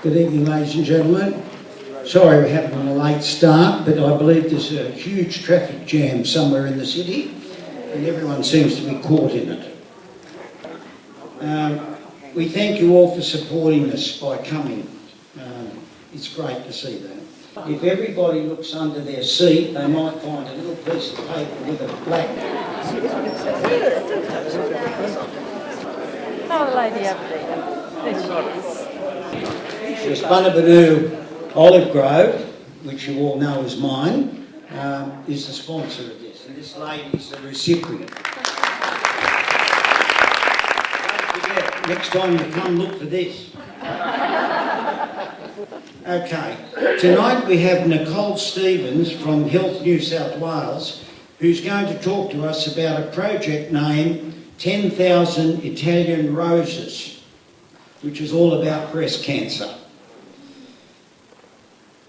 Good evening, ladies and gentlemen. Sorry we're having a late start, but I believe there's a huge traffic jam somewhere in the city and everyone seems to be caught in it. We thank you all for supporting us by coming. It's great to see that. If everybody looks under their seat, they might find a little piece of paper with a black... Oh, the lady up there. There she is. The Bunabanu Olive Grove, which you all know is mine, is the sponsor of this, and this lady is the recipient. Don't forget, next time you come, look for this. Okay, tonight we have Nicole Stevens from Health New South Wales, who's going to talk to us about a project named 10,000 Italian Roses, which is all about breast cancer.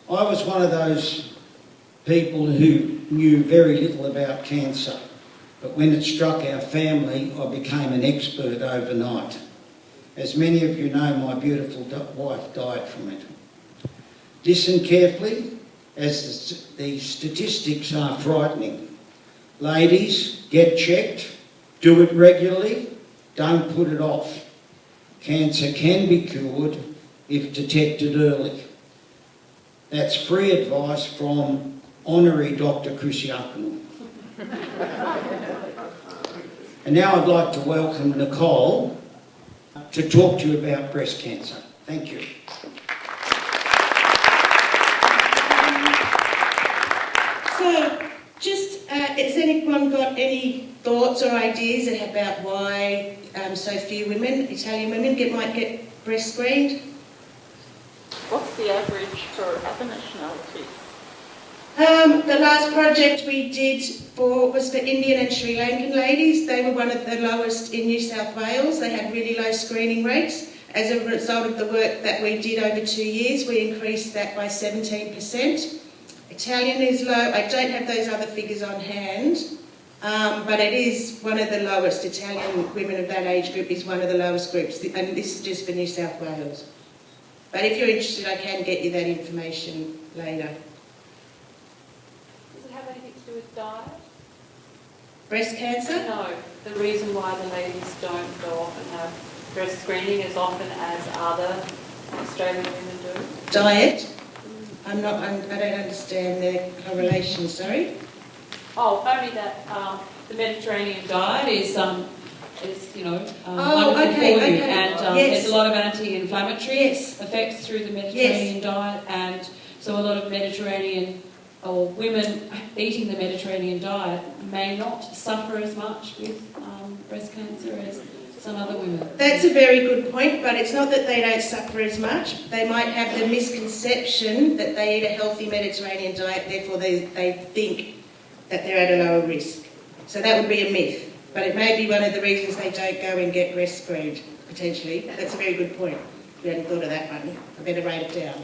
I was one of those people who knew very little about cancer, but when it struck our family, I became an expert overnight. As many of you know, my beautiful wife died from it. Listen carefully, as the statistics are frightening. Ladies, get checked, do it regularly, don't put it off. Cancer can be cured if detected early. That's free advice from Honorary Dr. Cruciacono. And now I'd like to welcome Nicole to talk to you about breast cancer. Thank you. So, has anyone got any thoughts or ideas about why so few women, Italian women, might get breast screened? What's the average for other nationalities? The last project we did was for Indian and Sri Lankan ladies. They were one of the lowest in New South Wales. They had really low screening rates. As a result of the work that we did over 2 years, we increased that by 17%. Italian is low. I don't have those other figures on hand, but it is one of the lowest. Italian women of that age group is one of the lowest groups, and this is just for New South Wales. But if you're interested, I can get you that information later. Does it have anything to do with diet? Breast cancer? No. The reason why the ladies don't go off and have breast screening as often as other Australian women do? Diet? I don't understand the correlation, sorry. Oh, only that the Mediterranean diet is wonderful okay, for you, okay. and Yes. there's a lot of anti-inflammatory effects through the Mediterranean diet, and so a lot of Mediterranean or women eating the Mediterranean diet may not suffer as much with breast cancer as some other women. That's a very good point, but it's not that they don't suffer as much. They might have the misconception that they eat a healthy Mediterranean diet, therefore they think that they're at a lower risk. So that would be a myth. But it may be one of the reasons they don't go and get breast screened, potentially. That's a very good point. We hadn't thought of that one. I better write it down.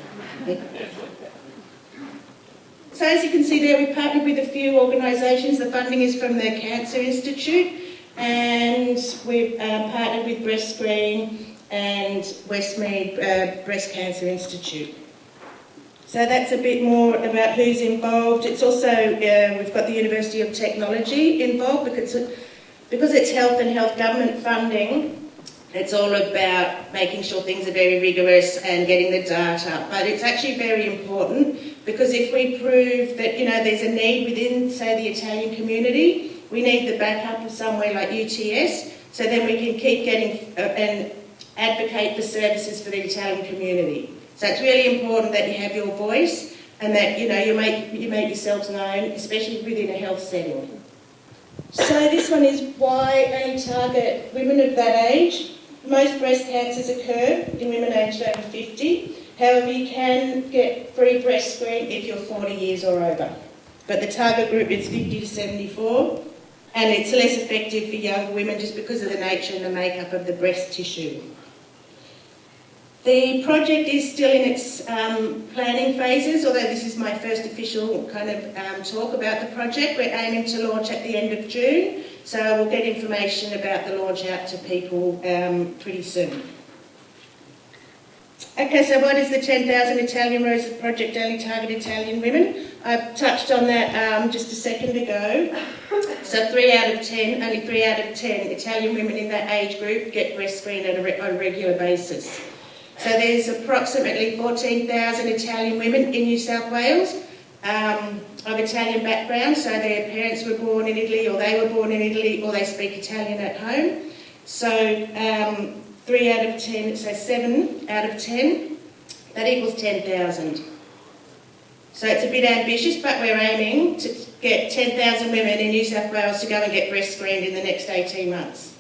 So as you can see there, we've partnered with a few organisations. The funding is from the Cancer Institute, and we've partnered with BreastScreen and Westmead Breast Cancer Institute. So that's a bit more about who's involved. It's also, we've got the University of Technology involved because it's health and health government funding. It's all about making sure things are very rigorous and getting the data. But it's actually very important because if we prove that, there's a need within, say, the Italian community, we need the backup of somewhere like UTS, so then we can keep getting and advocate for services for the Italian community. So it's really important that you have your voice and that, you make yourselves known, especially within a health setting. So this one is why only target women of that age. Most breast cancers occur in women aged over 50. However, you can get free breast screen if you're 40 years or over. But the target group is 50 to 74, and it's less effective for younger women just because of the nature and the makeup of the breast tissue. The project is still in its planning phases, although this is my first official kind of talk about the project. We're aiming to launch at the end of June, so we'll get information about the launch out to people pretty soon. Okay, so what is the 10,000 Italian Roses Project only target Italian women? I touched on that just a second ago. So 3 out of 10, only 3 out of 10 Italian women in that age group get breast screened on a regular basis. So there's approximately 14,000 Italian women in New South Wales of Italian background, so their parents were born in Italy, or they were born in Italy, or they speak Italian at home. So 3 out of 10, so 7 out of 10, that equals 10,000. So it's a bit ambitious, but we're aiming to get 10,000 women in New South Wales to go and get breast screened in the next 18 months.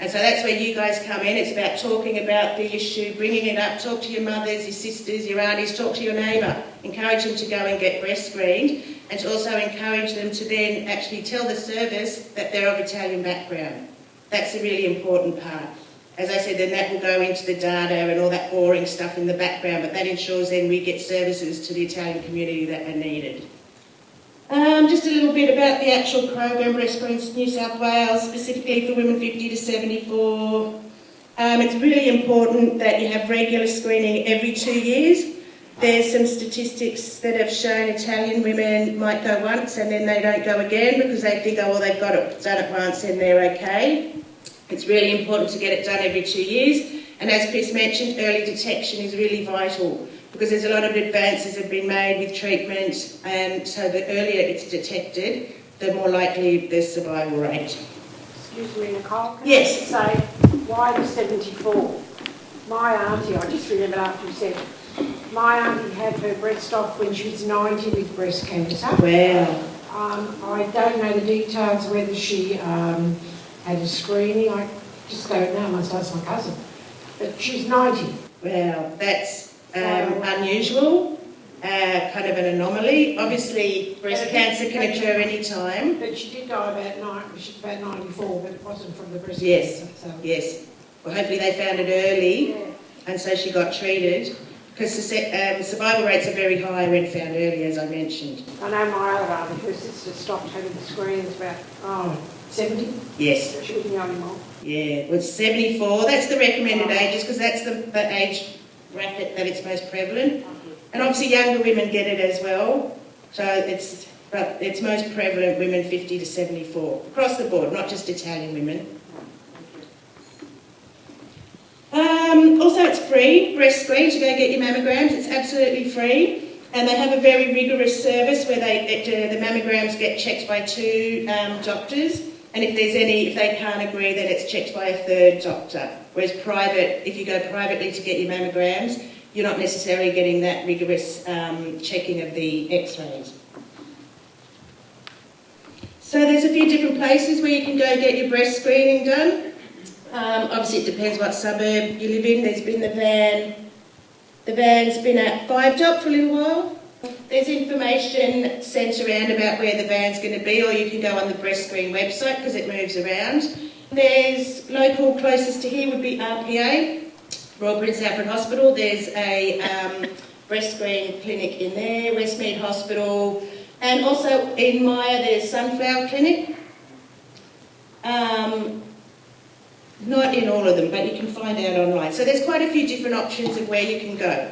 And so that's where you guys come in. It's about talking about the issue, bringing it up, talk to your mothers, your sisters, your aunties, talk to your neighbour, encourage them to go and get breast screened, and to also encourage them to then actually tell the service that they're of Italian background. That's a really important part. As I said, then that will go into the data and all that boring stuff in the background, but that ensures then we get services to the Italian community that are needed. Just a little bit about the actual program, BreastScreen New South Wales, specifically for women 50 to 74. It's really important that you have regular screening every 2 years. There's some statistics that have shown Italian women might go once and then they don't go again because they think, oh, well, they've got it done it once and they're okay. It's really important to get it done every 2 years. And as Chris mentioned, early detection is really vital because there's a lot of advances have been made with treatment, and so the earlier it's detected, the more likely the survival rate. Excuse me, Nicole, can Yes. I say, why the 74? My auntie, I just remembered after you said, my auntie had her breast off when she was 90 with breast cancer. Wow. I don't know the details whether she had a screening, I just don't know, I must ask my cousin. But she's 90. Wow, that's unusual, kind of an anomaly. Obviously, breast cancer can occur any time. But she did die she's about 94, but it wasn't from the breast Yes, cancer. So. yes. Well, hopefully they found it early, Yeah. and so she got treated. Because the survival rates are very high when found early, as I mentioned. I know my other auntie, her sister stopped having the screens about, 70. Yes. She wasn't young anymore. Yeah, well, 74, that's the recommended ages because that's the age bracket that it's most prevalent. And obviously younger women get it as well. So it's most prevalent women 50 to 74, across the board, not just Italian women. Also, it's free, BreastScreen, to go get your mammograms. It's absolutely free. And they have a very rigorous service where the mammograms get checked by 2 doctors. And if they can't agree, then it's checked by a 3rd doctor. Whereas if you go privately to get your mammograms, you're not necessarily getting that rigorous checking of the x-rays. So there's a few different places where you can go get your breast screening done. Obviously it depends what suburb you live in. There's been the van. The van's been at 5 Dot for a little while. There's information sent around about where the van's going to be, or you can go on the BreastScreen website because it moves around. There's local, closest to here would be RPA, Royal Prince Alfred Hospital. There's a BreastScreen clinic in there, Westmead Hospital, and also in Maya there's Sunflower Clinic. Not in all of them, but you can find out online. So there's quite a few different options of where you can go.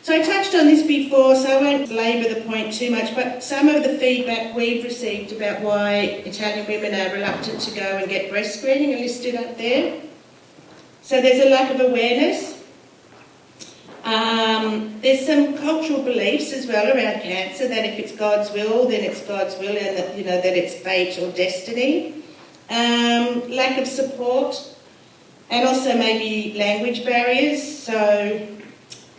So I touched on this before, so I won't labour the point too much, but some of the feedback we've received about why Italian women are reluctant to go and get breast screening are listed up there. So there's a lack of awareness. There's some cultural beliefs as well around cancer, that if it's God's will, then it's God's will, and that, that it's fate or destiny. Lack of support, and also maybe language barriers, so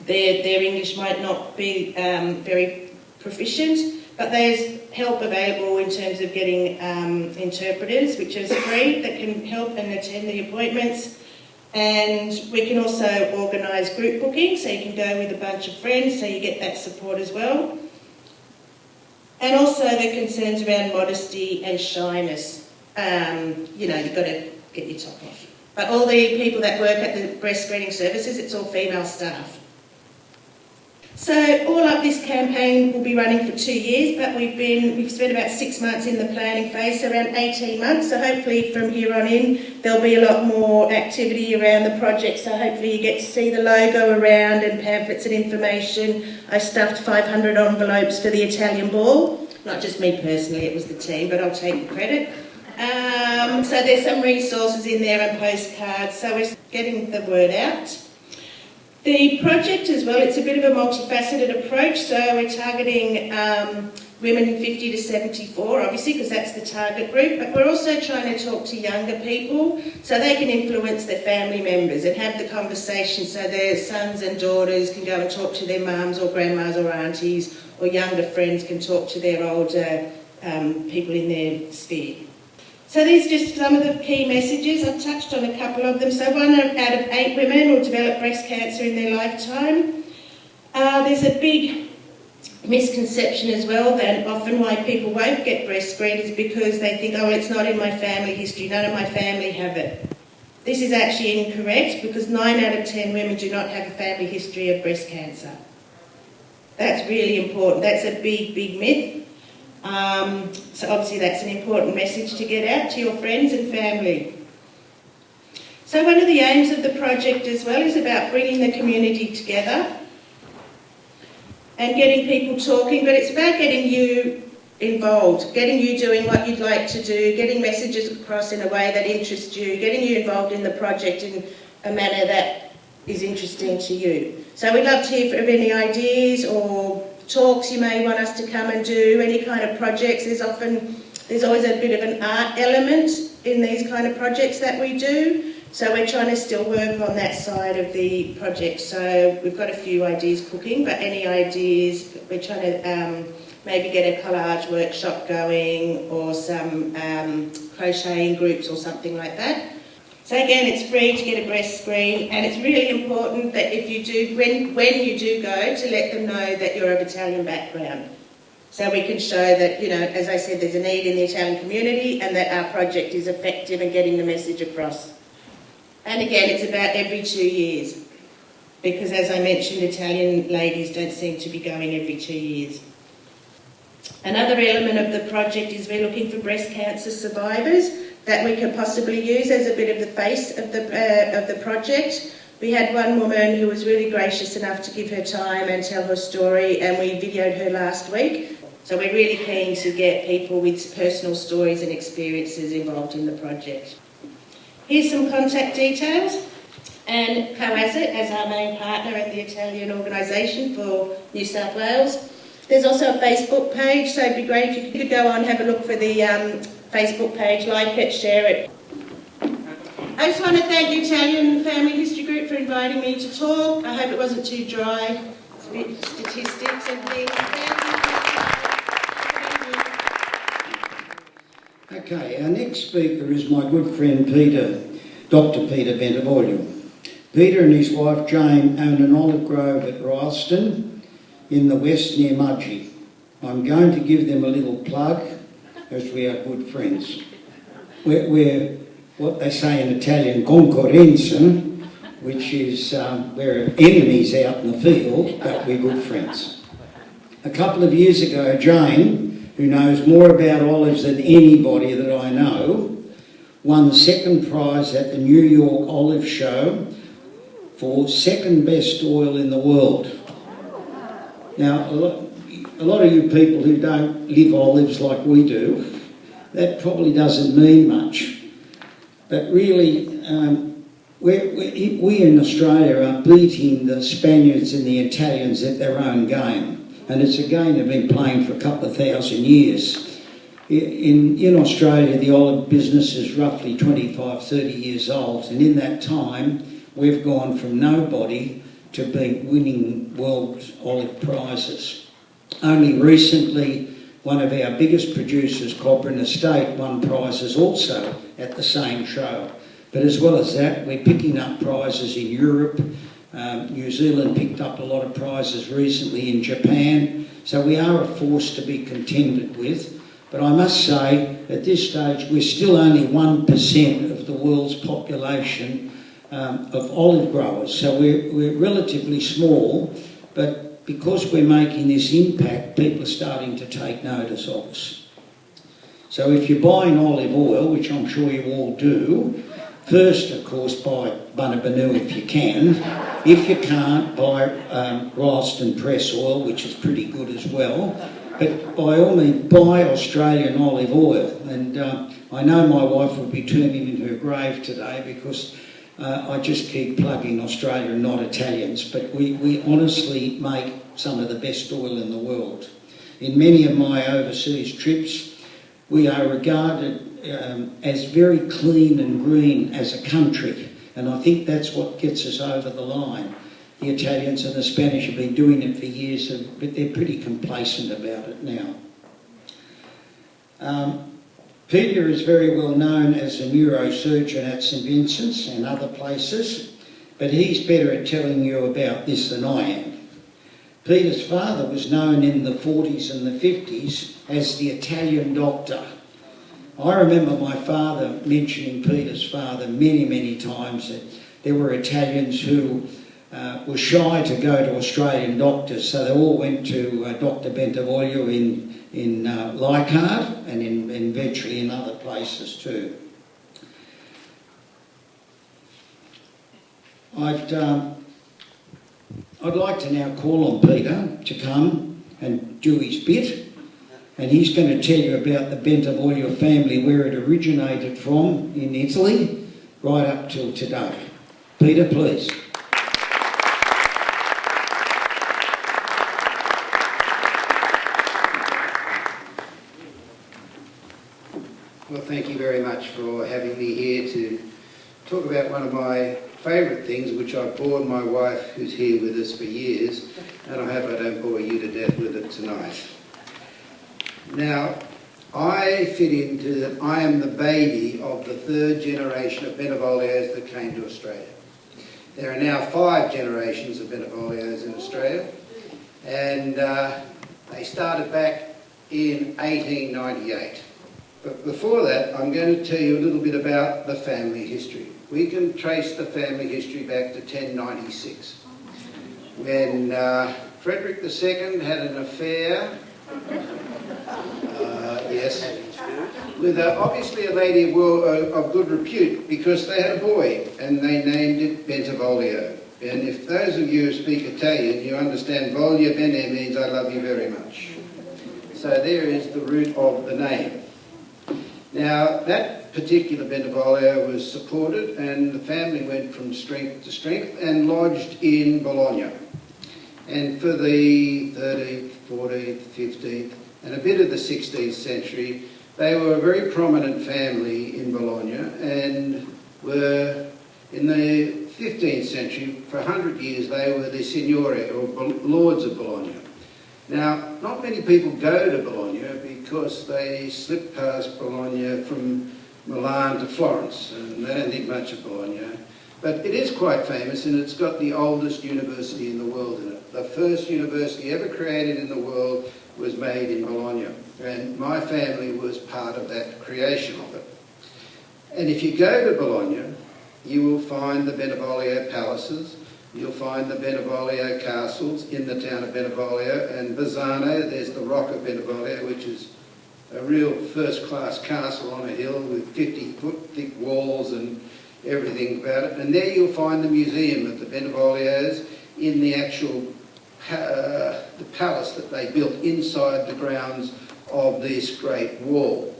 their English might not be very proficient, but there's help available in terms of getting interpreters, which is free, that can help and attend the appointments. And we can also organise group booking, so you can go with a bunch of friends, so you get that support as well. And also the concerns around modesty and shyness. You've got to get your top off. But all the people that work at the breast screening services, it's all female staff. So all up, this campaign will be running for 2 years, but we've spent about 6 months in the planning phase, so around 18 months. So hopefully from here on in, there'll be a lot more activity around the project. So hopefully you get to see the logo around and pamphlets and information. I stuffed 500 envelopes for the Italian ball. Not just me personally, it was the team, but I'll take the credit. So there's some resources in there and postcards. So we're getting the word out. The project as well, it's a bit of a multifaceted approach, so we're targeting women 50 to 74, obviously, because that's the target group, but we're also trying to talk to younger people so they can influence their family members and have the conversation so their sons and daughters can go and talk to their mums or grandmas or aunties, or younger friends can talk to their older people in their sphere. So these are just some of the key messages. I've touched on a couple of them. So 1 out of 8 women will develop breast cancer in their lifetime. There's a big misconception as well that often why people won't get breast screened is because they think, oh, it's not in my family history, none of my family have it. This is actually incorrect because 9 out of 10 women do not have a family history of breast cancer. That's really important. That's a big, big myth. So obviously that's an important message to get out to your friends and family. So one of the aims of the project as well is about bringing the community together and getting people talking, but it's about getting you involved, getting you doing what you'd like to do, getting messages across in a way that interests you, getting you involved in the project in a manner that is interesting to you. So we'd love to hear of any ideas or talks you may want us to come and do, any kind of projects. There's always a bit of an art element in these kind of projects that we do. So we're trying to still work on that side of the project. So we've got a few ideas cooking, but any ideas, we're trying to maybe get a collage workshop going or some crocheting groups or something like that. So again, it's free to get a breast screen, and it's really important that if you do, when you do go, to let them know that you're of Italian background. So we can show that, you know, as I said, there's a need in the Italian community and that our project is effective in getting the message across. And again, it's about every 2 years, because as I mentioned, Italian ladies don't seem to be going every 2 years. Another element of the project is we're looking for breast cancer survivors that we could possibly use as a bit of the face of the project. We had one woman who was really gracious enough to give her time and tell her story, and we videoed her last week. So we're really keen to get people with personal stories and experiences involved in the project. Here's some contact details, and Co.As.It as our main partner and the Italian organisation for New South Wales. There's also a Facebook page, so it'd be great if you could go on, have a look for the Facebook page, like it, share it. I just want to thank the Italian Family History Group for inviting me to talk. I hope it wasn't too dry. It's a bit of statistics and things. Okay, our next speaker is my good friend Peter, Dr. Peter Bentivoglio. Peter and his wife Jane own an olive grove at Rylstone in the west near Mudgee. I'm going to give them a little plug, as we are good friends. We're what they say in Italian, concorrenza, which is we're enemies out in the field, but we're good friends. A couple of years ago, Jane, who knows more about olives than anybody that I know, won the second prize at the New York Olive Show for second best oil in the world. Now, a lot of you people who don't live olives like we do, that probably doesn't mean much. But really, we in Australia are beating the Spaniards and the Italians at their own game. And it's a game they've been playing for a couple of thousand years. In Australia, the olive business is roughly 25, 30 years old. And in that time, we've gone from nobody to winning world olive prizes. Only recently, one of our biggest producers, Cobram Estate, won prizes also at the same show. But as well as that, we're picking up prizes in Europe. New Zealand picked up a lot of prizes recently in Japan. So we are a force to be contended with. But I must say, at this stage, we're still only 1% of the world's population of olive growers. So we're relatively small, but because we're making this impact, people are starting to take notice of us. So if you're buying olive oil, which I'm sure you all do, first, of course, buy Bunabanu if you can. If you can't, buy Ralston press oil, which is pretty good as well. But by all means, buy Australian olive oil. And I know my wife will be turning in her grave today because I just keep plugging Australia and not Italians. But we honestly make some of the best oil in the world. In many of my overseas trips, we are regarded as very clean and green as a country. And I think that's what gets us over the line. The Italians and the Spanish have been doing it for years, but they're pretty complacent about it now. Peter is very well known as a neurosurgeon at St Vincent's and other places, but he's better at telling you about this than I am. Peter's father was known in the 40s and the 50s as the Italian doctor. I remember my father mentioning Peter's father many, many times that there were Italians who were shy to go to Australian doctors, so they all went to Dr. Bentivoglio in Leichhardt and in virtually in other places too. I'd like to now call on Peter to come and do his bit, and he's going to tell you about the Bentivoglio family, where it originated from in Italy, right up till today. Peter, please. Well, thank you very much for having me here to talk about one of my favourite things, which I've bored my wife, who's here with us for years, and I hope I don't bore you to death with it tonight. Now, I fit into that I am the baby of the third generation of Bentivoglios that came to Australia. There are now 5 generations of Bentivoglios in Australia, and they started back in 1898. But before that, I'm going to tell you a little bit about the family history. We can trace the family history back to 1096, when Frederick II had an affair, with obviously a lady of good repute, because they had a boy, and they named it Bentivoglio. And if those of you who speak Italian, you understand voglio bene means I love you very much. So there is the root of the name. Now, that particular Bentivoglio was supported, and the family went from strength to strength and lodged in Bologna. And for the 13th, 14th, 15th, and a bit of the 16th century, they were a very prominent family in Bologna, and were, in the 15th century, for 100 years, they were the signori, or lords of Bologna. Now, not many people go to Bologna because they slip past Bologna from Milan to Florence, and they don't think much of Bologna. But it is quite famous, and it's got the oldest university in the world in it. The first university ever created in the world was made in Bologna, and my family was part of that creation of it. And if you go to Bologna, you will find the Bentivoglio palaces, you'll find the Bentivoglio castles in the town of Bentivoglio, and Bazzano, there's the Rock of Bentivoglio, which is a real first-class castle on a hill with 50-foot thick walls and everything about it. And there you'll find the museum of the Bentivoglios in the actual the palace that they built inside the grounds of this great wall.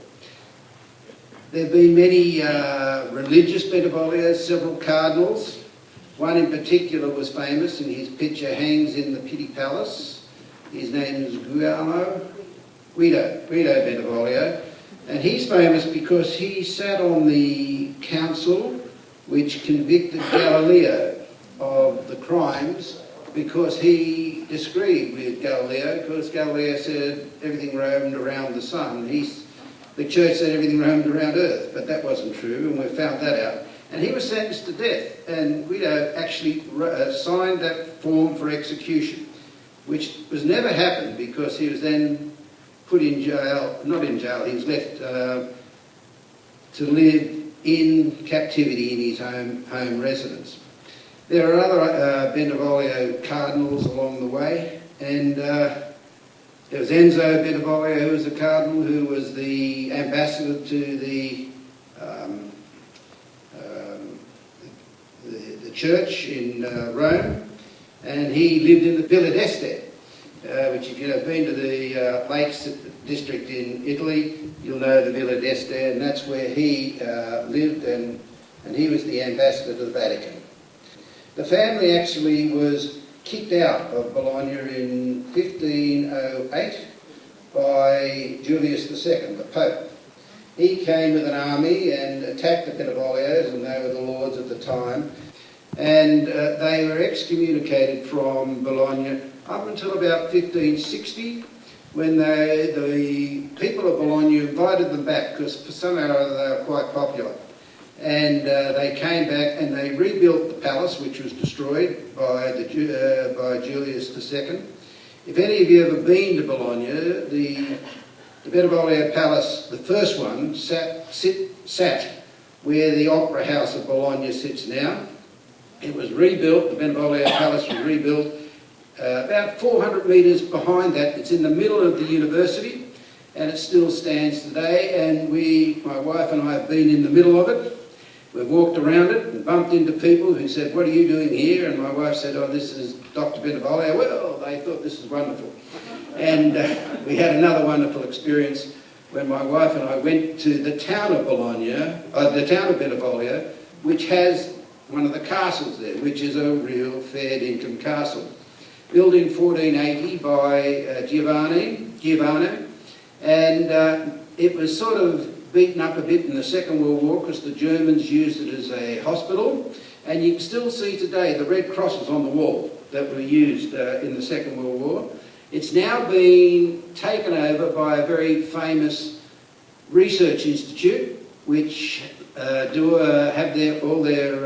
There have been many religious Bentivoglios, several cardinals. One in particular was famous, and his picture hangs in the Pitti Palace. His name is Guido Bentivoglio, and he's famous because he sat on the council which convicted Galileo of the crimes, because he disagreed with Galileo, because Galileo said everything roamed around the sun. The church said everything roamed around earth, but that wasn't true, and we found that out. And he was sentenced to death, and Guido actually signed that form for execution, which was never happened because he was then put in jail, not in jail, he was left to live in captivity in his home residence. There are other Bentivoglio cardinals along the way, And there was Enzo Bentivoglio, who was the cardinal, who was the ambassador to the church in Rome, and he lived in the Villa d'Este, which if you've been to the Lakes district in Italy, you'll know the Villa d'Este, and that's where he lived, and he was the ambassador to the Vatican. The family actually was kicked out of Bologna in 1508 by Julius II, the Pope. He came with an army and attacked the Bentivoglios, and they were the lords at the time, and they were excommunicated from Bologna up until about 1560, when the people of Bologna invited them back, because for somehow or other they were quite popular. And they came back and they rebuilt the palace, which was destroyed by Julius II. If any of you have ever been to Bologna, the Bentivoglio Palace, the first one, sat where the Opera House of Bologna sits now. It was rebuilt, the Bentivoglio Palace was rebuilt about 400 metres behind that. It's in the middle of the university, and it still stands today, and my wife and I have been in the middle of it. We've walked around it and bumped into people who said, "What are you doing here?" And my wife said, "Oh, this is Dr. Bentivoglio." Well, they thought this was wonderful. And we had another wonderful experience when my wife and I went to the town of Bologna, the town of Bentivoglio, which has one of the castles there, which is a real fair dinkum castle. Built in 1480 by Giovanni, and it was sort of beaten up a bit in the Second World War because the Germans used it as a hospital, and you can still see today the red crosses on the wall that were used in the Second World War. It's now been taken over by a very famous research institute which have all their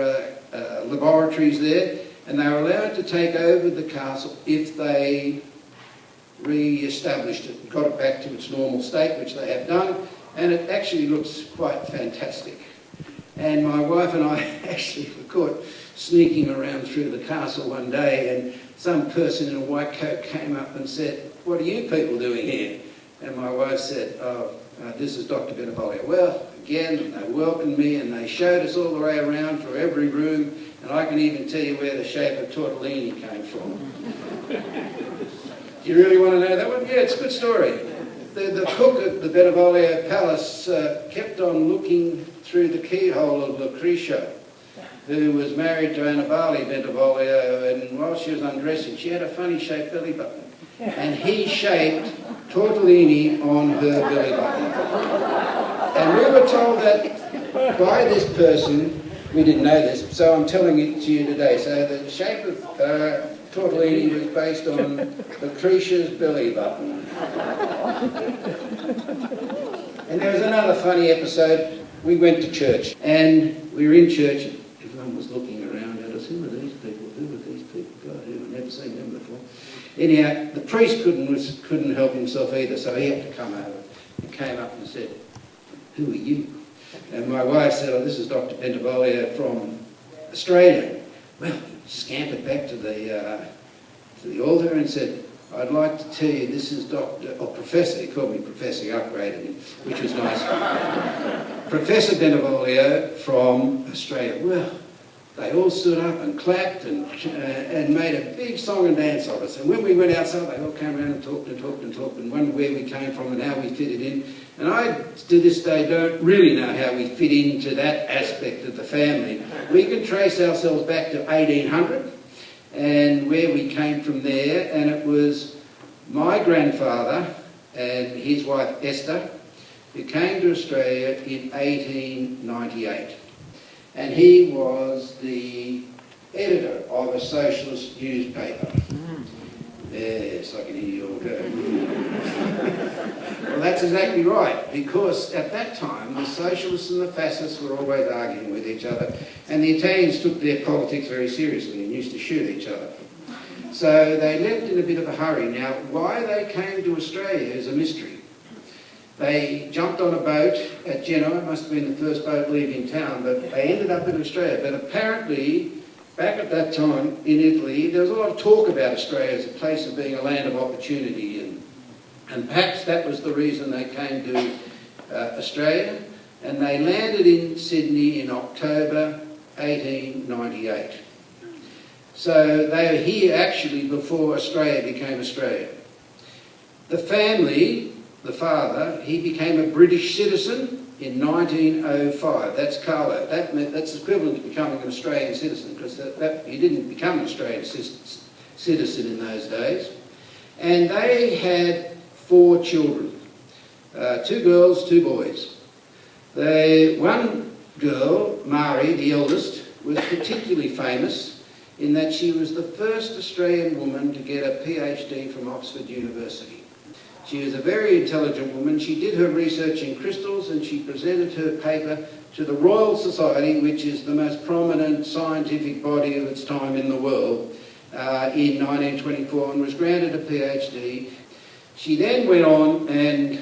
laboratories there, and they are allowed to take over the castle if they re-established it, got it back to its normal state, which they have done, and it actually looks quite fantastic. And my wife and I actually were caught sneaking around through the castle one day, and some person in a white coat came up and said, "What are you people doing here?" And my wife said, "This is Dr. Bentivoglio." Well, again, they welcomed me and they showed us all the way around through every room, and I can even tell you where the shape of tortellini came from. Do you really want to know that one? Yeah, it's a good story. The cook at the Bentivoglio Palace kept on looking through the keyhole of Lucretia, who was married to Annibale Bentivoglio, and while she was undressing, she had a funny shaped belly button. And he shaped tortellini on her belly button. And we were told that by this person, we didn't know this, so I'm telling it to you today. So the shape of tortellini was based on Lucretia's belly button. And there was another funny episode. We went to church, and we were in church, and everyone was looking around at us. Who are these people? Who are these people? God, I've never seen them before. Anyhow, the priest couldn't help himself either, so he had to come over. He came up and said, "Who are you?" And my wife said, "Oh, this is Dr. Bentivoglio from Australia." Well, he scampered back to the altar and said, "I'd like to tell you this is Professor," he called me Professor, he upgraded me, which was nice. "Professor Bentivoglio from Australia." Well, they all stood up and clapped and made a big song and dance of us. And when we went outside, they all came around and talked and wondered where we came from and how we fitted in. And I, to this day, don't really know how we fit into that aspect of the family. We can trace ourselves back to 1800 and where we came from there. And it was my grandfather and his wife Esther who came to Australia in 1898. And he was the editor of a socialist newspaper. Yes, I can hear you all go. Well, that's exactly right, because at that time the socialists and the fascists were always arguing with each other, and the Italians took their politics very seriously and used to shoot each other. So they left in a bit of a hurry. Now, why they came to Australia is a mystery. They jumped on a boat at Genoa, it must have been the first boat leaving town, but they ended up in Australia. But apparently back at that time in Italy, there was a lot of talk about Australia as a place of being a land of opportunity, and perhaps that was the reason they came to Australia, and they landed in Sydney in October 1898. So they were here actually before Australia became Australia. The family, the father, he became a British citizen in 1905. That's Carlo. That's equivalent to becoming an Australian citizen, because he didn't become an Australian citizen in those days. And they had 4 children, 2 girls, 2 boys. One girl, Mari, the eldest, was particularly famous in that she was the first Australian woman to get a PhD from Oxford University. She was a very intelligent woman. She did her research in crystals, and she presented her paper to the Royal Society, which is the most prominent scientific body of its time in the world, in 1924, and was granted a PhD. She then went on and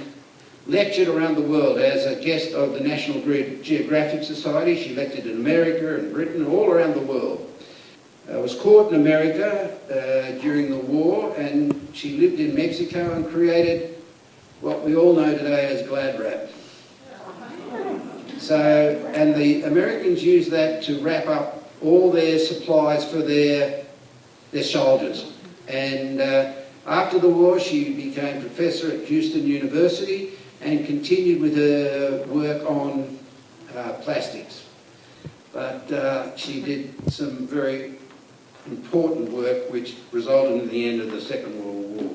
lectured around the world as a guest of the National Geographic Society. She lectured in America and Britain and all around the world. Was caught in America during the war, and she lived in Mexico and created what we all know today as glad wrap. So, and the Americans used that to wrap up all their supplies for their soldiers. And after the war, she became professor at Houston University and continued with her work on plastics. But she did some very important work which resulted in the end of the Second World War.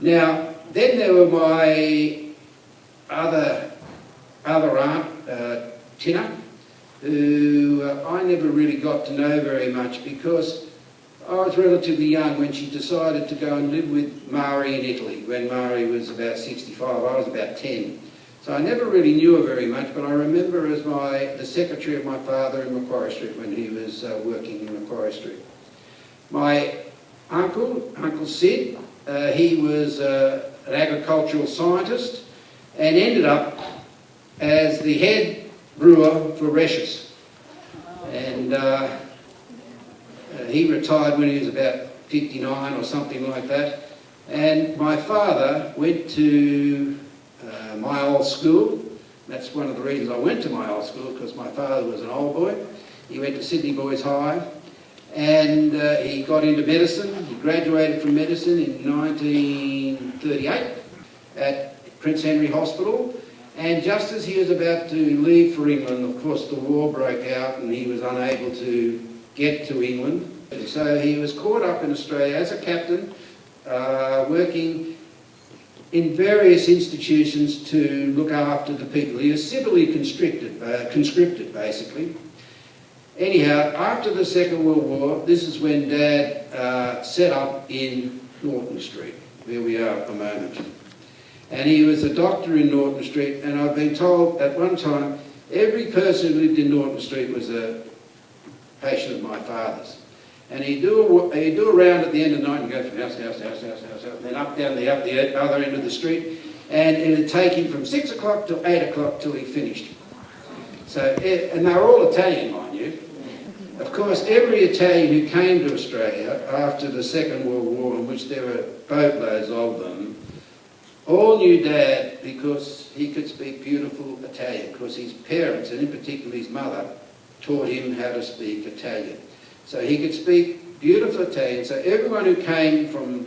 Now, then there were my other aunt, Tina, who I never really got to know very much because I was relatively young when she decided to go and live with Mari in Italy, when Mari was about 65, I was about 10. So I never really knew her very much, but I remember her as the secretary of my father in Macquarie Street when he was working in Macquarie Street. My uncle, Co.As.It, he was an agricultural scientist and ended up as the head brewer for Resch's. And he retired when he was about 59 or something like that. And my father went to my old school. That's one of the reasons I went to my old school, because my father was an old boy. He went to Sydney Boys High, and he got into medicine. He graduated from medicine in 1938 at Prince Henry Hospital, and just as he was about to leave for England, of course the war broke out and he was unable to get to England. So he was caught up in Australia as a captain, working in various institutions to look after the people. He was civilly conscripted, basically. Anyhow, after the Second World War, this is when Dad set up in Norton Street, where we are at the moment. And he was a doctor in Norton Street, and I've been told at one time every person who lived in Norton Street was a patient of my father's. And he'd do a round at the end of the night and go from house to house to house to house to house, and then up the other end of the street, and it would take him from 6 o'clock till 8 o'clock till he finished. So, and they were all Italian, mind you. Of course, every Italian who came to Australia after the Second World War, in which there were boatloads of them, all knew Dad because he could speak beautiful Italian, because his parents, and in particular his mother, taught him how to speak Italian. So he could speak beautiful Italian. So everyone who came from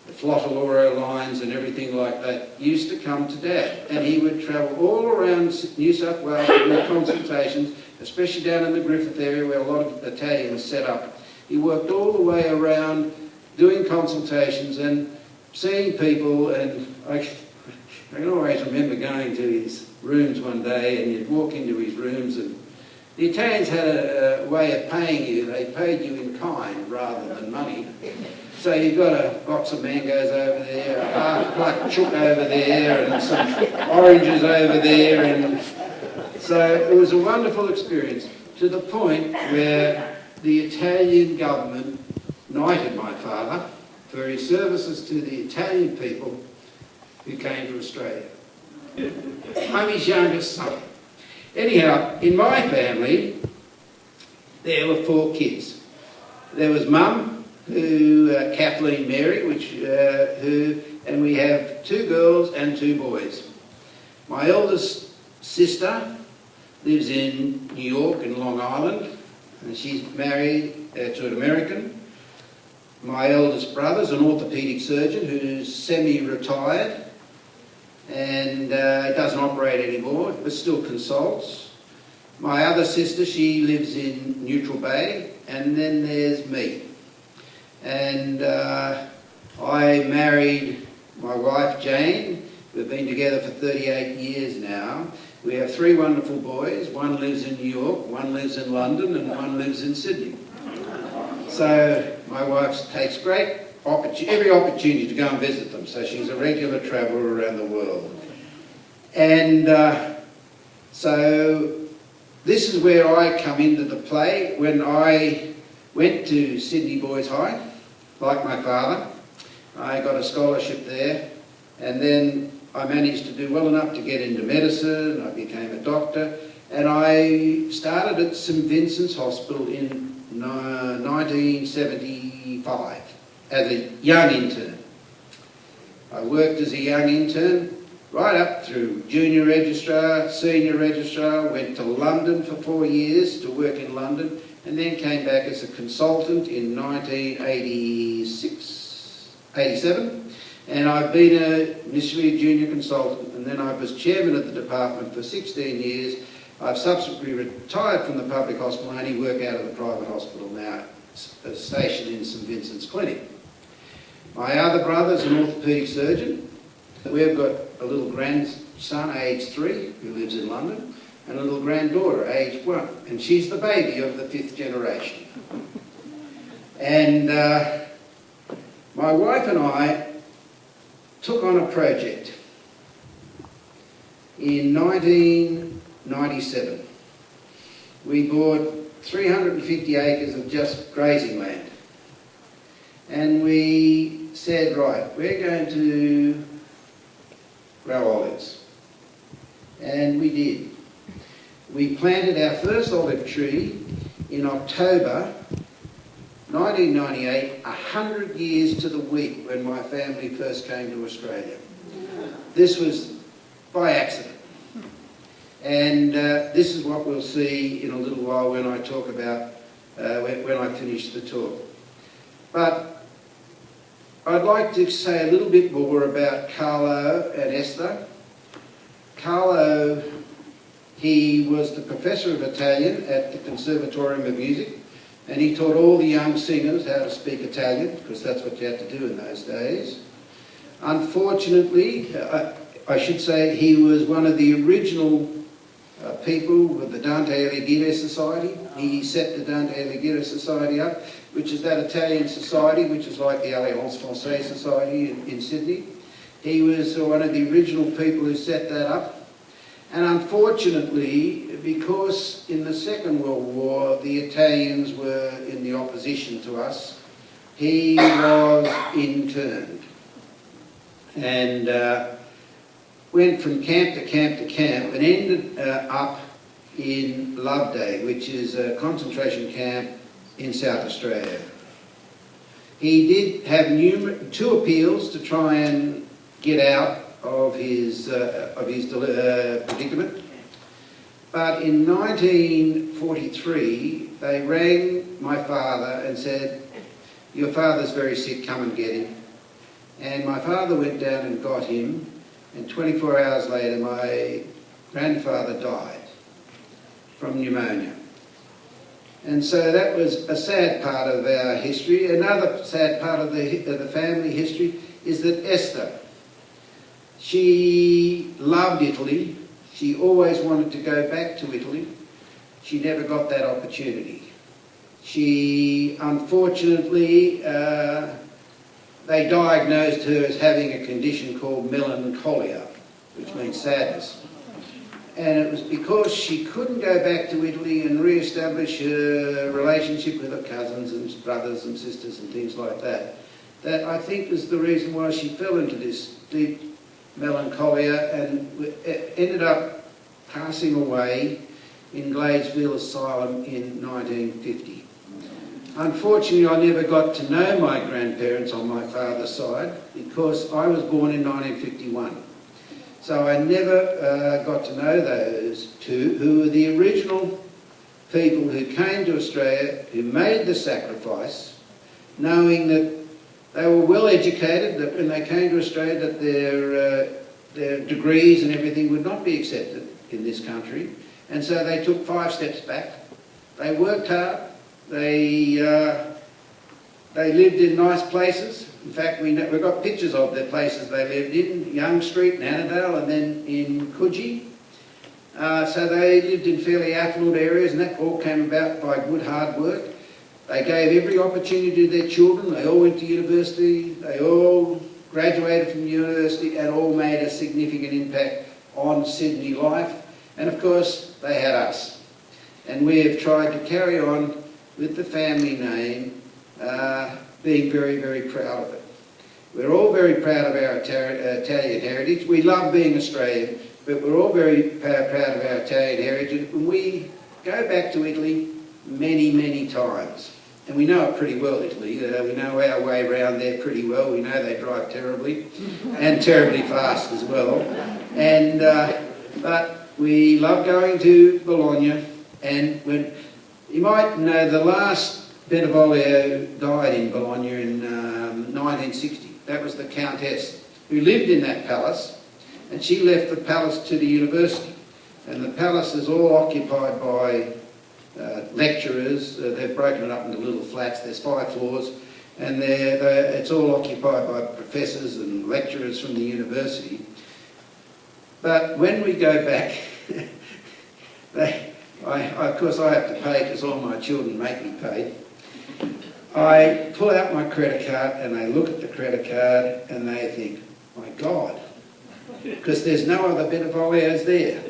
the Flotilla lines and everything like that used to come to Dad. And he would travel all around New South Wales to do consultations, especially down in the Griffith area where a lot of Italians set up. He worked all the way around doing consultations and seeing people, and I can always remember going to his rooms one day, and you'd walk into his rooms, and the Italians had a way of paying you. They paid you in kind rather than money. So you got a box of mangoes over there, a half-plucked chook over there, and some oranges over there. And so it was a wonderful experience, to the point where the Italian government knighted my father for his services to the Italian people who came to Australia. I'm his youngest son. Anyhow, in my family, there were 4 kids. There was Mum, who Kathleen Mary, and we have 2 girls and 2 boys. My eldest sister lives in New York in Long Island, and she's married to an American. My eldest brother's an orthopaedic surgeon who's semi-retired and doesn't operate anymore, but still consults. My other sister, she lives in Neutral Bay, and then there's me. And I married my wife Jane. We've been together for 38 years now. We have 3 wonderful boys. One lives in New York, one lives in London, and one lives in Sydney. So my wife takes every opportunity to go and visit them. So she's a regular traveller around the world. And so this is where I come into the play. When I went to Sydney Boys High, like my father, I got a scholarship there, and then I managed to do well enough to get into medicine. I became a doctor, and I started at St Vincent's Hospital in 1975 as a young intern. I worked as a young intern right up through junior registrar, senior registrar, went to London for 4 years to work in London, and then came back as a consultant in 1987. And I've been initially a junior consultant, and then I was chairman of the department for 16 years. I've subsequently retired from the public hospital and only work out of the private hospital now, stationed in St Vincent's Clinic. My other brother's an orthopaedic surgeon. We've got a little grandson, aged 3, who lives in London, and a little granddaughter, aged 1, and she's the baby of the 5th generation. And my wife and I took on a project in 1997. We bought 350 acres of just grazing land, and we said, right, we're going to grow olives. And we did. We planted our first olive tree in October 1998, 100 years to the week when my family first came to Australia. This was by accident. And this is what we'll see in a little while when I talk about, when I finish the talk. But I'd like to say a little bit more about Carlo and Esther. Carlo, he was the professor of Italian at the Conservatorium of Music, and he taught all the young singers how to speak Italian, because that's what you had to do in those days. Unfortunately, I should say he was one of the original people with the Dante Alighieri Society. He set the Dante Alighieri Society up, which is that Italian society, which is like the Alliance Française Society in Sydney. He was one of the original people who set that up. And unfortunately, because in the Second World War, the Italians were in the opposition to us, he was interned. And went from camp to camp to camp and ended up in Loveday, which is a concentration camp in South Australia. He did have 2 appeals to try and get out of his predicament. But in 1943, they rang my father and said, "Your father's very sick, come and get him." And my father went down and got him, and 24 hours later, my grandfather died from pneumonia. And so that was a sad part of our history. Another sad part of the family history is that Esther, she loved Italy. She always wanted to go back to Italy. She never got that opportunity. She, unfortunately, they diagnosed her as having a condition called melancholia, which means sadness. And it was because she couldn't go back to Italy and re-establish her relationship with her cousins and brothers and sisters and things like that, that I think was the reason why she fell into this deep melancholia and ended up passing away in Gladesville Asylum in 1950. Unfortunately, I never got to know my grandparents on my father's side because I was born in 1951. So I never got to know those two, who were the original people who came to Australia, who made the sacrifice, knowing that they were well educated, that when they came to Australia that their degrees and everything would not be accepted in this country. And so they took 5 steps back. They worked hard. They lived in nice places. In fact, we've got pictures of the places they lived in, Young Street in Annandale and then in Coogee. So they lived in fairly affluent areas, and that all came about by good hard work. They gave every opportunity to their children. They all went to university. They all graduated from university and all made a significant impact on Sydney life. And of course, they had us. And we have tried to carry on with the family name, being very, very proud of it. We're all very proud of our Italian heritage. We love being Australian, but we're all very proud of our Italian heritage. And we go back to Italy many, many times. And we know it pretty well, Italy. We know our way around there pretty well. We know they drive terribly, and terribly fast as well. And but we love going to Bologna. And when you might know, the last Bentivoglio died in Bologna in 1960. That was the Countess who lived in that palace, and she left the palace to the university. And the palace is all occupied by lecturers. They've broken it up into little flats. There's 5 floors, and it's all occupied by professors and lecturers from the university. But when we go back, of course I have to pay because all my children make me pay. I pull out my credit card and they look at the credit card and they think, my God, because there's no other Bentivoglios there.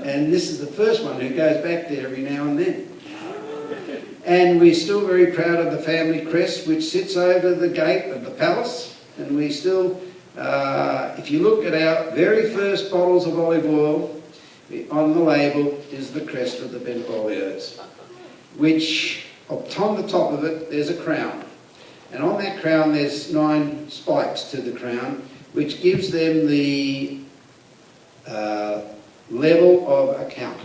And this is the first one who goes back there every now and then. And we're still very proud of the family crest which sits over the gate of the palace. And we still, if you look at our very first bottles of olive oil, on the label is the crest of the Bentivoglios, which on the top of it there's a crown. And on that crown there's 9 spikes to the crown, which gives them the level of a count.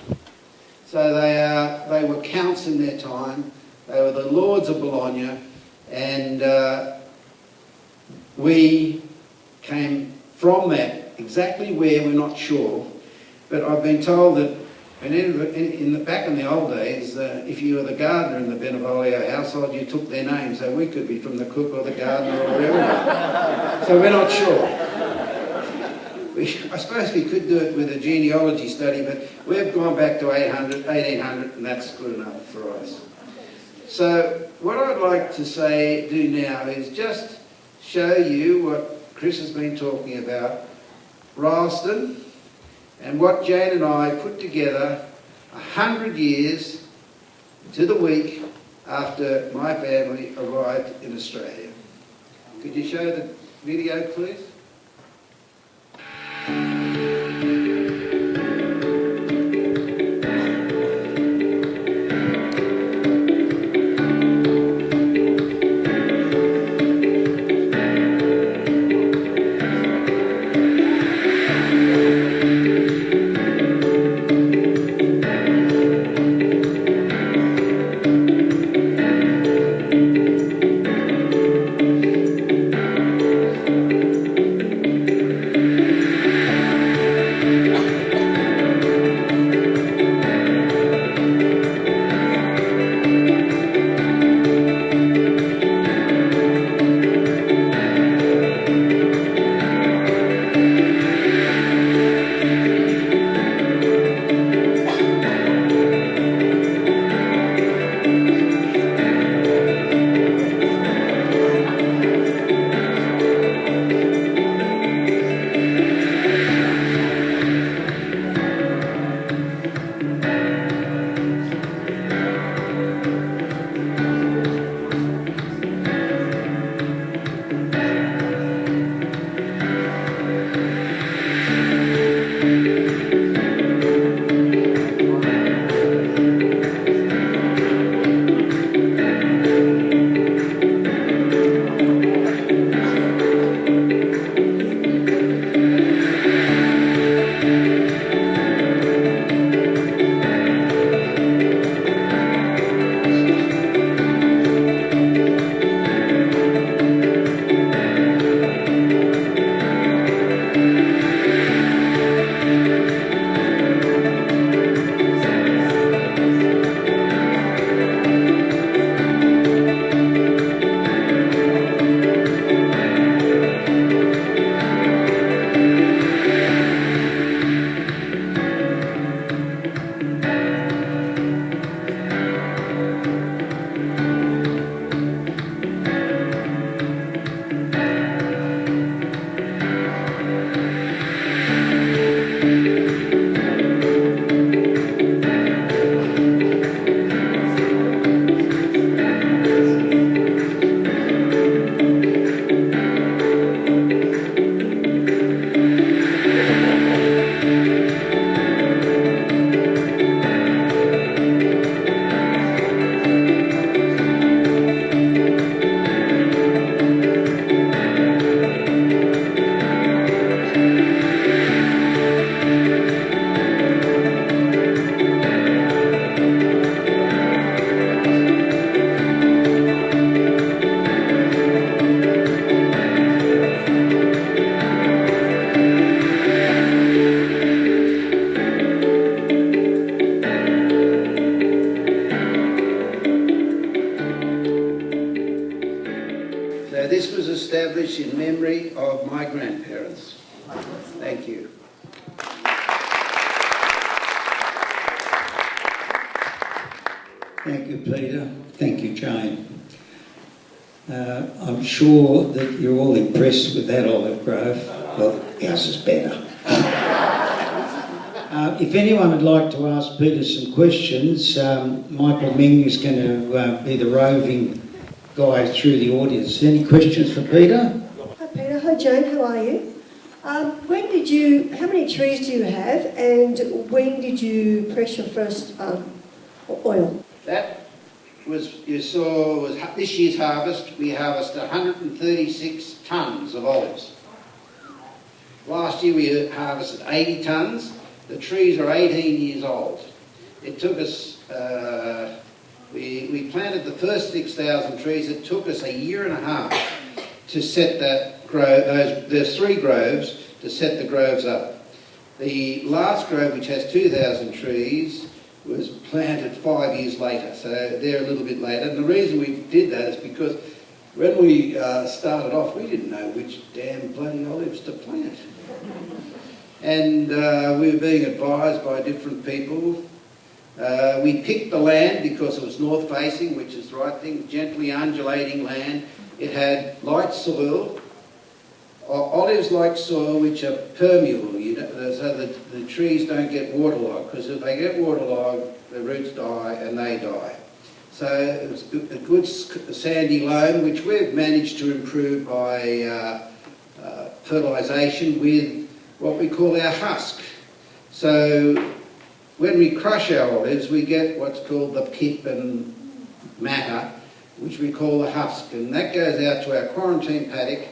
So they were counts in their time. They were the lords of Bologna, and we came from that. Exactly where, we're not sure. But I've been told that back in the old days, if you were the gardener in the Bentivoglio household, you took their name. So we could be from the cook or the gardener or whatever. So we're not sure. I suppose we could do it with a genealogy study, but we've gone back to 1800, and that's good enough for us. So what I'd like to do now is just show you what Chris has been talking about, Ralston, and what Jane and I put together 100 years to the week after my family arrived in Australia. Could you show the video, please? So this was established in memory of my grandparents. Thank you. Thank you, Peter. Thank you, Jane. I'm sure that you're all impressed with that olive grove. Well, ours is better. If anyone would like to ask Peter some questions, Michael Ming is going to be the roving guy through the audience. Any questions for Peter? Hi Peter, hi Jane, how are you? How many trees do you have, and when did you press your first oil? That was, you saw, was this year's harvest. We harvested 136 tonnes of olives. Last year we harvested 80 tonnes. The trees are 18 years old. It took us, we planted the first 6,000 trees. It took us a year and a half to set that grove, there's 3 groves, to set the groves up. The last grove, which has 2,000 trees, was planted 5 years later, so they're a little bit later. And the reason we did that is because when we started off, we didn't know which damn bloody olives to plant. And we were being advised by different people. We picked the land because it was north-facing, which is the right thing, gently undulating land. It had light soil. Olives like soil which are permeable, so that the trees don't get waterlogged, because if they get waterlogged, the roots die and they die. So it was a good sandy loam, which we've managed to improve by fertilisation with what we call our husk. So when we crush our olives, we get what's called the pip and matter, which we call the husk, and that goes out to our quarantine paddock.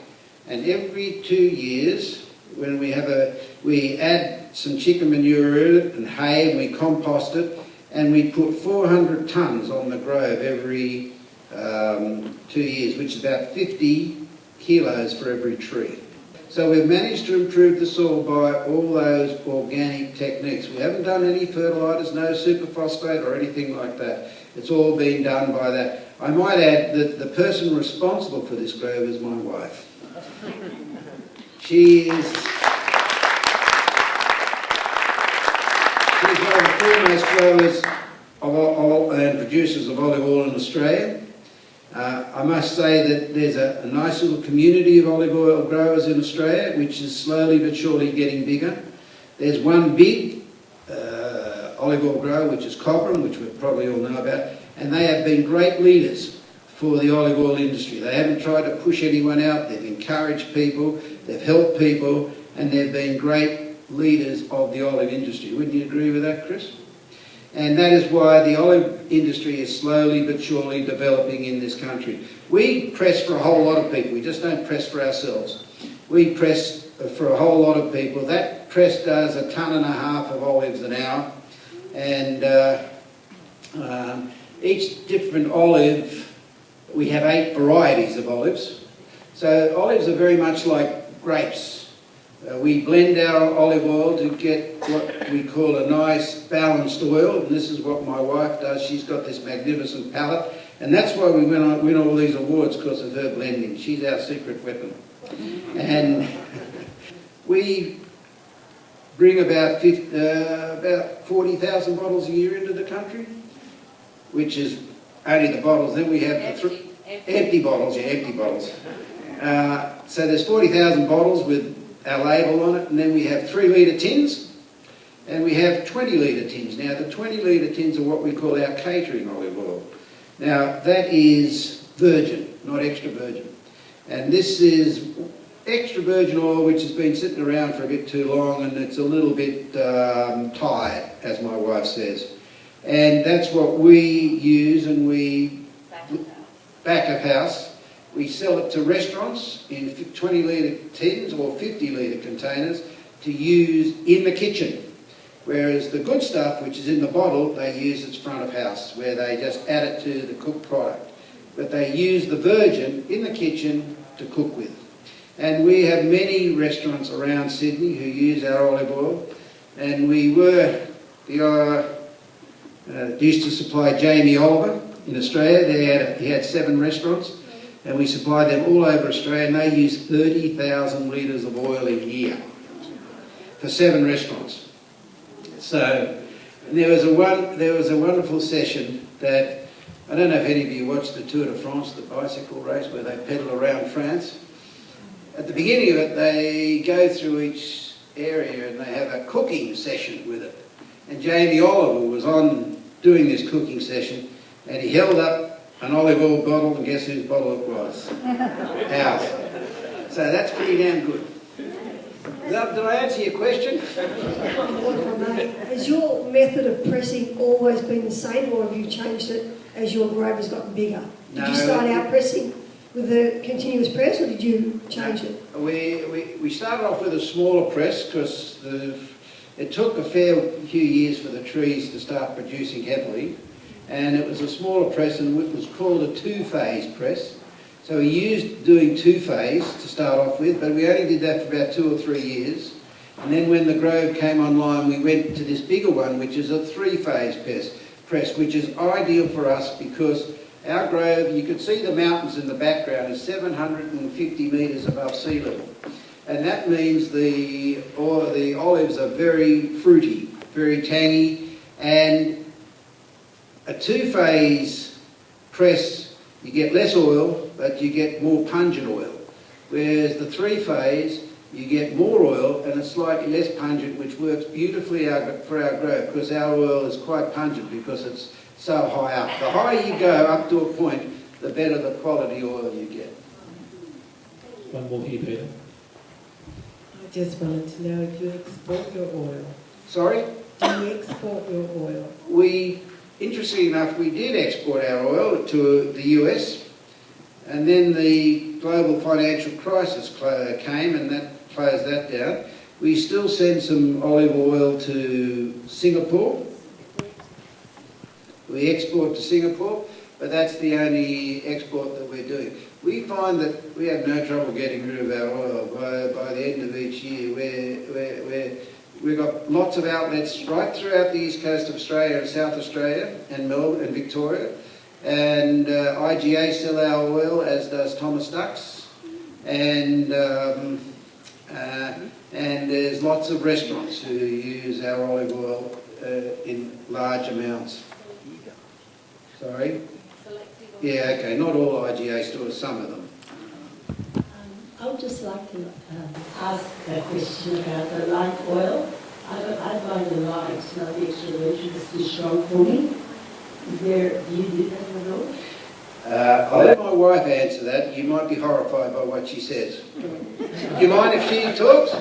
And every 2 years, when we add some chicken manure and hay, and we compost it, and we put 400 tonnes on the grove every 2 years, which is about 50 kilos for every tree. So we've managed to improve the soil by all those organic techniques. We haven't done any fertilisers, no superphosphate or anything like that. It's all been done by that. I might add that the person responsible for this grove is my wife. She's one of the foremost growers and producers of olive oil in Australia. I must say that there's a nice little community of olive oil growers in Australia, which is slowly but surely getting bigger. There's one big olive oil grower, which is Cobram, which we probably all know about, and they have been great leaders for the olive oil industry. They haven't tried to push anyone out. They've encouraged people, they've helped people, and they've been great leaders of the olive industry. Wouldn't you agree with that, Chris? And that is why the olive industry is slowly but surely developing in this country. We press for a whole lot of people. We just don't press for ourselves. We press for a whole lot of people. That press does 1.5 tons of olives an hour. And each different olive, we have 8 varieties of olives. So olives are very much like grapes. We blend our olive oil to get what we call a nice balanced oil, and this is what my wife does. She's got this magnificent palette, and that's why we win all these awards, because of her blending. She's our secret weapon. And we bring about 40,000 bottles a year into the country, which is only the bottles. Then we have empty bottles. So there's 40,000 bottles with our label on it, and then we have 3 litre tins, and we have 20 litre tins. Now the 20 litre tins are what we call our catering olive oil. Now that is virgin, not extra virgin. And this is extra virgin oil which has been sitting around for a bit too long, and it's a little bit tired, as my wife says. And that's what we use, and we back of house. We sell it to restaurants in 20 litre tins or 50 litre containers to use in the kitchen. Whereas the good stuff, which is in the bottle, they use its front of house, where they just add it to the cooked product. But they use the virgin in the kitchen to cook with. And we have many restaurants around Sydney who use our olive oil. And we used to supply Jamie Oliver in Australia. He had 7 restaurants. and we supply them all over Australia, and they use 30,000 litres of oil a year for 7 restaurants. So there was a wonderful session that, I don't know if any of you watched the Tour de France, the bicycle race where they pedal around France. At the beginning of it, they go through each area and they have a cooking session with it. And Jamie Oliver was on doing this cooking session, and he held up an olive oil bottle, and guess whose bottle it was? Ours. So that's pretty damn good. Did I answer your question? Has your method of pressing always been the same, or have you changed it as your grove has gotten bigger? Did you start out pressing with a continuous press, or did you change it? We started off with a smaller press because it took a fair few years for the trees to start producing heavily, and it was a smaller press, and it was called a 2-phase press. So we used doing 2-phase to start off with, but we only did that for about 2 or 3 years. And then when the grove came online, we went to this bigger one, which is a 3-phase press, which is ideal for us because our grove, you could see the mountains in the background, is 750 metres above sea level. And that means the olives are very fruity, very tangy, and a 2-phase press, you get less oil, but you get more pungent oil. Whereas the 3-phase, you get more oil and it's slightly less pungent, which works beautifully for our grove because our oil is quite pungent because it's so high up. The higher you go up to a point, the better the quality oil you get. One more here, Peter. I just wanted to know if you export your oil. Sorry? Do you export your oil? Interestingly enough, we did export our oil to the US, and then the global financial crisis came and that closed that down. We still send some olive oil to Singapore. We export to Singapore, but that's the only export that we're doing. We find that we have no trouble getting rid of our oil by the end of each year. We've got lots of outlets right throughout the east coast of Australia and South Australia and Melbourne and Victoria. And IGA sell our oil, as does Thomas Ducks. And there's lots of restaurants who use our olive oil in large amounts. Sorry? Yeah, okay, not all IGA stores, some of them. I would just like to ask a question about the light oil. I buy the light, not the extra virgin, it's too strong for me. Do you do that at all? I'll let my wife answer that. You might be horrified by what she says. Do you mind if she talks?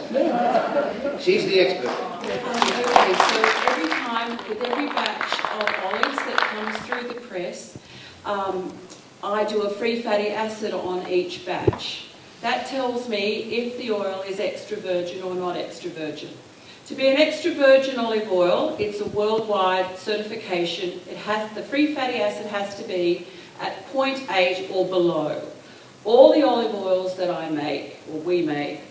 She's the expert. Okay, so every time, with every batch of olives that comes through the press, I do a free fatty acid on each batch. That tells me if the oil is extra virgin or not extra virgin. To be an extra virgin olive oil, it's a worldwide certification. The free fatty acid has to be at 0.8 or below. All the olive oils that I make, or we make,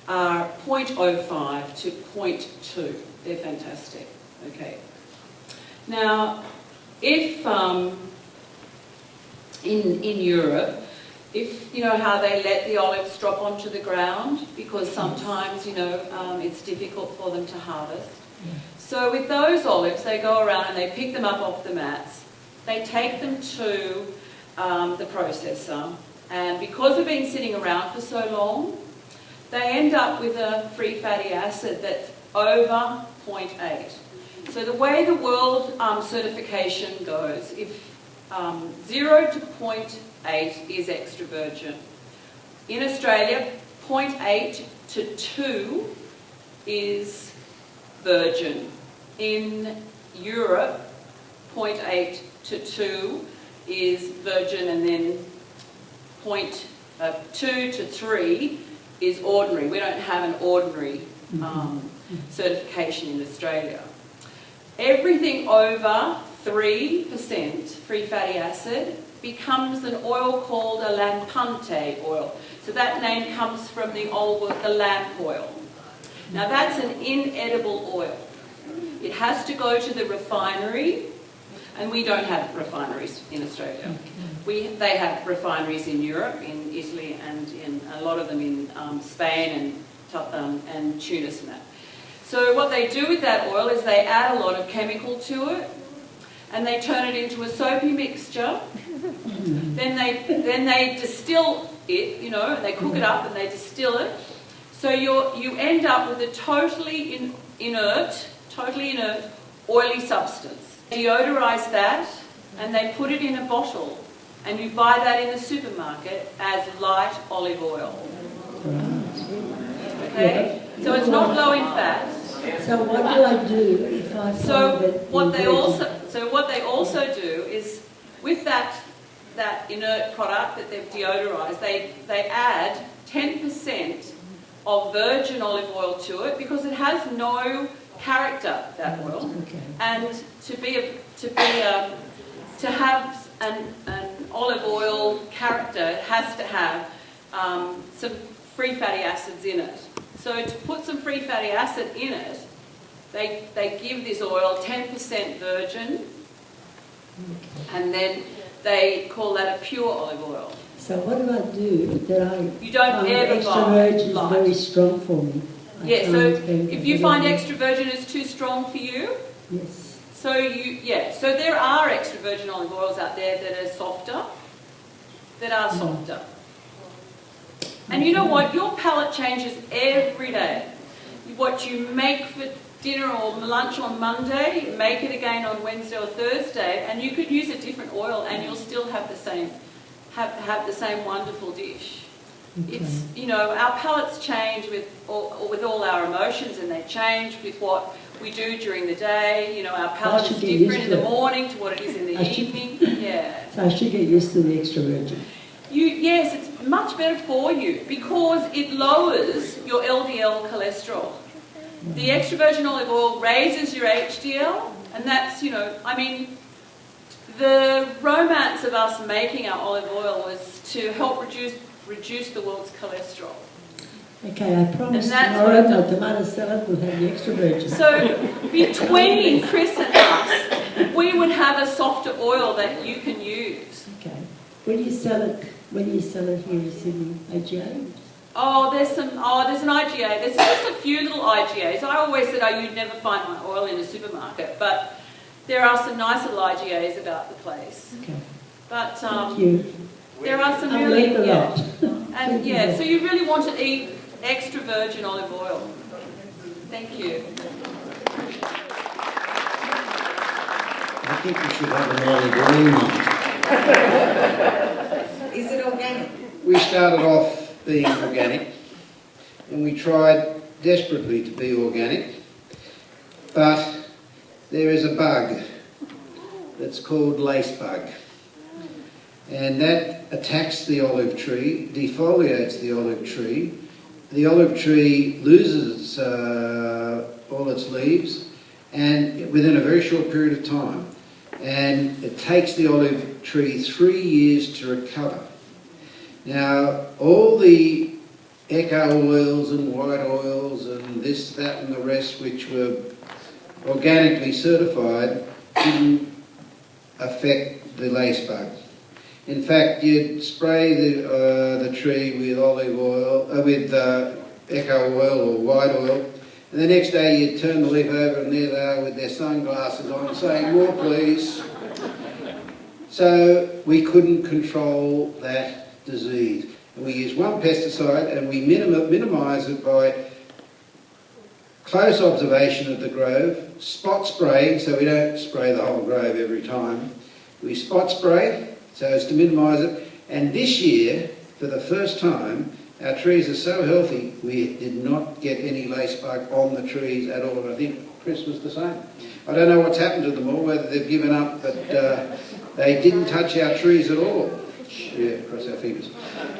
are 0.05 to 0.2. They're fantastic. Okay. Now, if in Europe, if you know how they let the olives drop onto the ground, because sometimes it's difficult for them to harvest. So with those olives, they go around and they pick them up off the mats. They take them to the processor, and because they've been sitting around for so long, they end up with a free fatty acid that's over 0.8. So the way the world certification goes, if 0 to 0.8 is extra virgin. In Australia, 0.8 to 2 is virgin. In Europe, 0.8 to 2 is virgin, and then 0.2 to 3 is ordinary. We don't have an ordinary certification in Australia. Everything over 3% free fatty acid becomes an oil called a lampante oil. So that name comes from the old word, the lamp oil. Now that's an inedible oil. It has to go to the refinery, and we don't have refineries in Australia. They have refineries in Europe, in Italy, and in a lot of them in Spain and Tunis and that. So what they do with that oil is they add a lot of chemical to it, and they turn it into a soapy mixture. Then they distill it, you know, and they cook it up and they distill it. So you end up with a totally inert, oily substance. They deodorize that and they put it in a bottle, and you buy that in the supermarket as light olive oil. Okay? So it's not low in fat. So what do I do if I find that what they also do is with that inert product that they've deodorized, they add 10% of virgin olive oil to it because it has no character, that oil. Okay. And to have an olive oil character, it has to have some free fatty acids in it. So to put some free fatty acid in it, they give this oil 10% virgin, and then they call that a pure olive oil. So what do I do that I You don't find ever extra buy virgin is light. very strong for me? Yeah, so if you find extra virgin is too strong for you, Yes. so there are extra virgin olive oils out there that are softer, And you know what? Your palate changes every day. What you make for dinner or lunch on Monday, make it again on Wednesday or Thursday, and you could use a different oil and you'll still have the same wonderful dish. Okay. It's, you know, our palates change with all our emotions, and they change with what we do during the day. You know, our palate is different in the morning to what it is in the evening. Yeah. So I should get used to the extra virgin. Yes, it's much better for you because it lowers your LDL cholesterol. The extra virgin olive oil raises your HDL, and that's, you know, I mean, the romance of us making our olive oil was to help reduce the world's cholesterol. Okay, I promise And that's tomorrow what my I've tomato salad will have the extra virgin. So between Chris and us, we would have a softer oil that you can use. Okay. When you sell it here in Sydney, AGA? There's an IGA. There's just a few little IGAs. I always said, you'd never find my oil in a supermarket, but there are some nice little IGAs about the place. Okay. But Thank you. there are some I've really, learned a lot. and yeah. So you really want to eat extra virgin olive oil. Thank you. I think we should have an olive oil night. Is it organic? We started off being organic, and we tried desperately to be organic, but there is a bug that's called lace bug, and that attacks the olive tree, defoliates the olive tree. The olive tree loses all its leaves, and within a very short period of time, and it takes the olive tree 3 years to recover. Now, all the eco oils and white oils and this, that and the rest, which were organically certified, didn't affect the lace bug. In fact, you'd spray the tree with olive oil, with eco oil or white oil, and the next day you'd turn the leaf over and there they are with their sunglasses on saying, "More please." So we couldn't control that disease. And we use one pesticide and we minimise it by close observation of the grove, spot spraying, so we don't spray the whole grove every time. We spot spray so as to minimise it. And this year, for the first time, our trees are so healthy, we did not get any lace bug on the trees at all. And I think Chris was the same. I don't know what's happened to them all, whether they've given up, but they didn't touch our trees at all. Yeah, cross our fingers.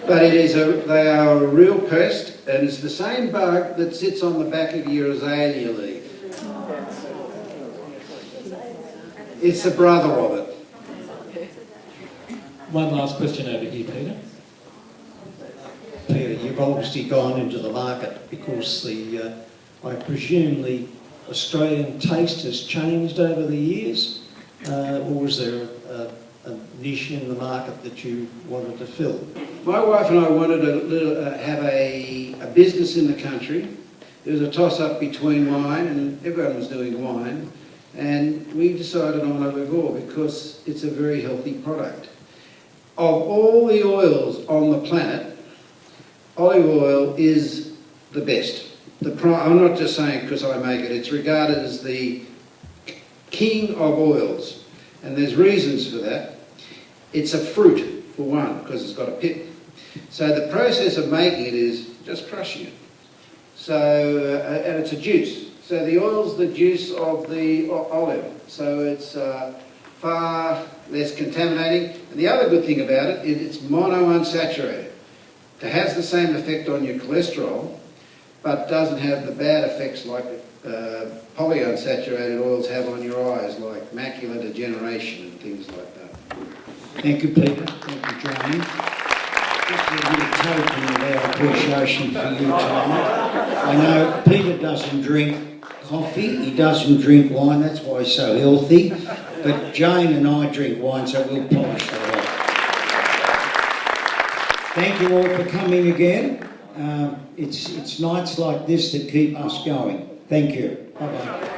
But they are a real pest, and it's the same bug that sits on the back of your azalea leaf. It's the brother of it. One last question over here, Peter. Peter, you've obviously gone into the market because I presume the Australian taste has changed over the years, or was there a niche in the market that you wanted to fill? My wife and I wanted to have a business in the country. There was a toss-up between wine, and everyone was doing wine, and we decided on olive oil because it's a very healthy product. Of all the oils on the planet, olive oil is the best. I'm not just saying because I make it, it's regarded as the king of oils, and there's reasons for that. It's a fruit, for one, because it's got a pip. So the process of making it is just crushing it. So, and it's a juice. So the oil's the juice of the olive. So it's far less contaminating. And the other good thing about it is it's monounsaturated. It has the same effect on your cholesterol, but doesn't have the bad effects like polyunsaturated oils have on your eyes, like macular degeneration and things like that. Thank you, Peter. Thank you, Jane. Just a little token of our appreciation for you tonight. I know Peter doesn't drink coffee, he doesn't drink wine, that's why he's so healthy. But Jane and I drink wine, so we'll polish that off. Thank you all for coming again. It's nights like this that keep us going. Thank you. Bye-bye.